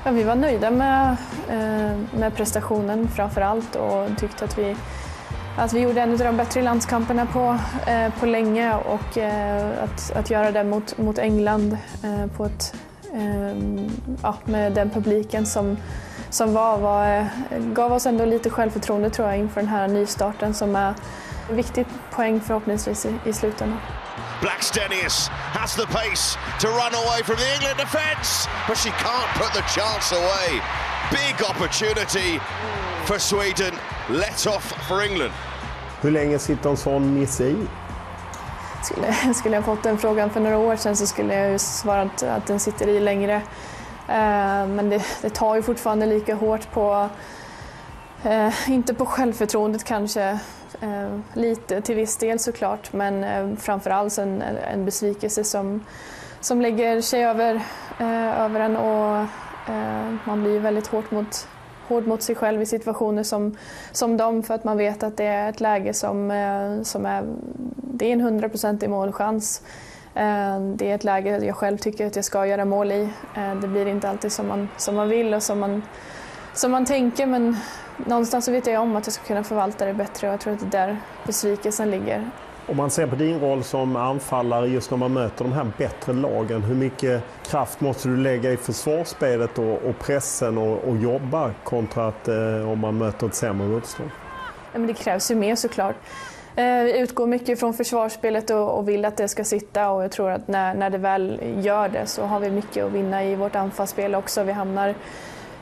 Ja, vi var nöjda med prestationen framför allt och tyckte att vi gjorde en av de bättre landskamperna på länge och att göra det mot England på ett, med den publiken som gav oss ändå lite självförtroende tror jag inför den här nystarten som är en viktig poäng förhoppningsvis i slutändan. Blackstenius has the pace to run away from the England defence, but she can't put the chance away. Big opportunity for Sweden, let off for England. Hur länge sitter en sån miss i? Skulle jag fått den frågan för några år sedan så skulle jag ju svarat att den sitter i längre. Men det tar ju fortfarande lika hårt på, inte på självförtroendet kanske, lite till viss del såklart, men framförallt en besvikelse som lägger sig över en och man blir väldigt hård mot sig själv i situationer som dem för att man vet att det är ett läge som är, det är en 100% målchans. Det är ett läge jag själv tycker att jag ska göra mål i. Det blir inte alltid som man vill och som man tänker, men någonstans så vet jag om att jag ska kunna förvalta det bättre och jag tror att det är där besvikelsen ligger. Om man ser på din roll som anfallare just när man möter de här bättre lagen, hur mycket kraft måste du lägga i försvarsspelet och pressen och jobba kontra att om man möter ett sämre motstånd? Ja, men det krävs ju mer såklart. Vi utgår mycket från försvarsspelet och vill att det ska sitta och jag tror att när det väl gör det så har vi mycket att vinna i vårt anfallsspel också. Vi hamnar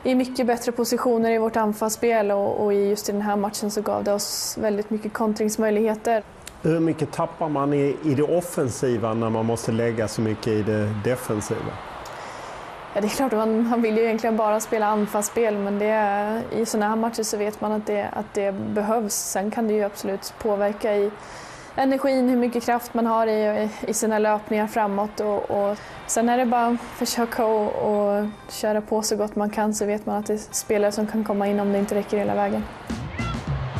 i mycket bättre positioner i vårt anfallsspel och just i den här matchen så gav det oss väldigt mycket kontringsmöjligheter. Hur mycket tappar man i det offensiva när man måste lägga så mycket i det defensiva? Ja, det är klart att man vill ju egentligen bara spela anfallsspel, men i sådana här matcher så vet man att det behövs. Sen kan det ju absolut påverka i energin, hur mycket kraft man har i sina löpningar framåt och sen är det bara att försöka och köra på så gott man kan, så vet man att det är spelare som kan komma in om det inte räcker hela vägen.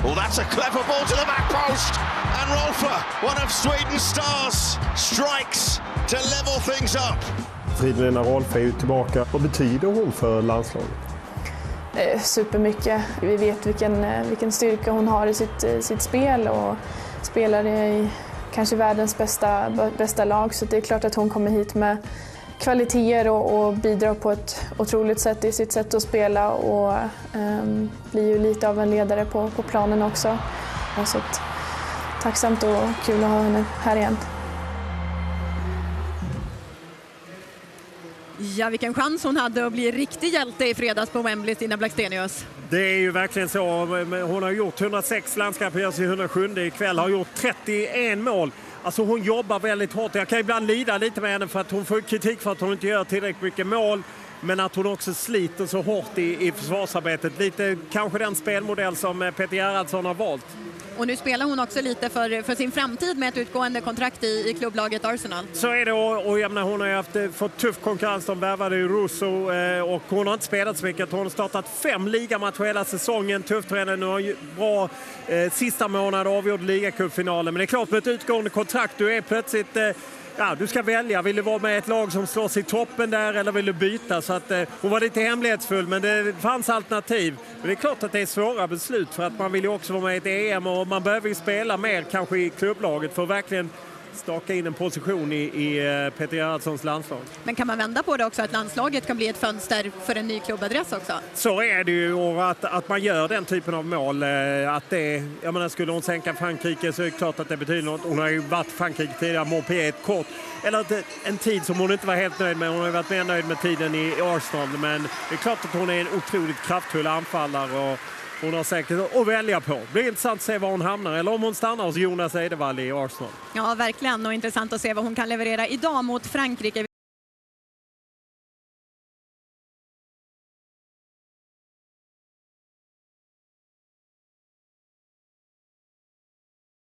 Well, that's a clever ball to the back post, and Rolfö, one of Sweden's stars, strikes to level things up. Fridolina Rolfö är ju tillbaka. Vad betyder hon för landslaget? Supermycket. Vi vet vilken styrka hon har i sitt spel och spelar i kanske världens bästa lag, så det är klart att hon kommer hit med kvaliteter och bidrar på ett otroligt sätt i sitt sätt att spela och blir ju lite av en ledare på planen också. Så tacksamt och kul att ha henne här igen. Ja, vilken chans hon hade att bli riktig hjälte i fredags på Wembley, Stina Blackstenius. Det är ju verkligen så. Hon har gjort 106 landskamper, gör sig 107 ikväll, har gjort 31 mål. Alltså hon jobbar väldigt hårt. Jag kan ibland lida lite med henne för att hon får kritik för att hon inte gör tillräckligt mycket mål. Men att hon också sliter så hårt i försvarsarbetet. Lite kanske den spelmodell som Peter Gerhardsson har valt. Och nu spelar hon också lite för sin framtid med ett utgående kontrakt i klubblaget Arsenal. Så är det, och jag menar, hon har fått tuff konkurrens. De värvade ju Russo och hon har inte spelat så mycket. Hon har startat 5 ligamatcher hela säsongen. Tufft för henne. Nu har ju bra sista månad avgjord ligacupfinalen. Men det är klart, med ett utgående kontrakt, du är plötsligt... du ska välja. Vill du vara med ett lag som slåss i toppen där eller vill du byta? Så att hon var lite hemlighetsfull, men det fanns alternativ. Men det är klart att det är svåra beslut för att man vill ju också vara med i ett EM och man behöver ju spela mer kanske i klubblaget för att verkligen staka in en position i Peter Gerhardssons landslag. Men kan man vända på det också, att landslaget kan bli ett fönster för en ny klubbadress också? Så är det ju, och att man gör den typen av mål. Att det, jag menar, skulle hon sänka Frankrike så är det klart att det betyder något. Hon har ju varit Frankrike tidigare, Montpellier ett kort. Eller en tid som hon inte var helt nöjd med. Hon har ju varit mer nöjd med tiden i Arsenal. Men det är klart att hon är en otroligt kraftfull anfallare och hon har säkert att välja på. Det blir intressant att se var hon hamnar eller om hon stannar hos Jonas Eidevall i Arsenal. Ja, verkligen. Och intressant att se vad hon kan leverera idag mot Frankrike.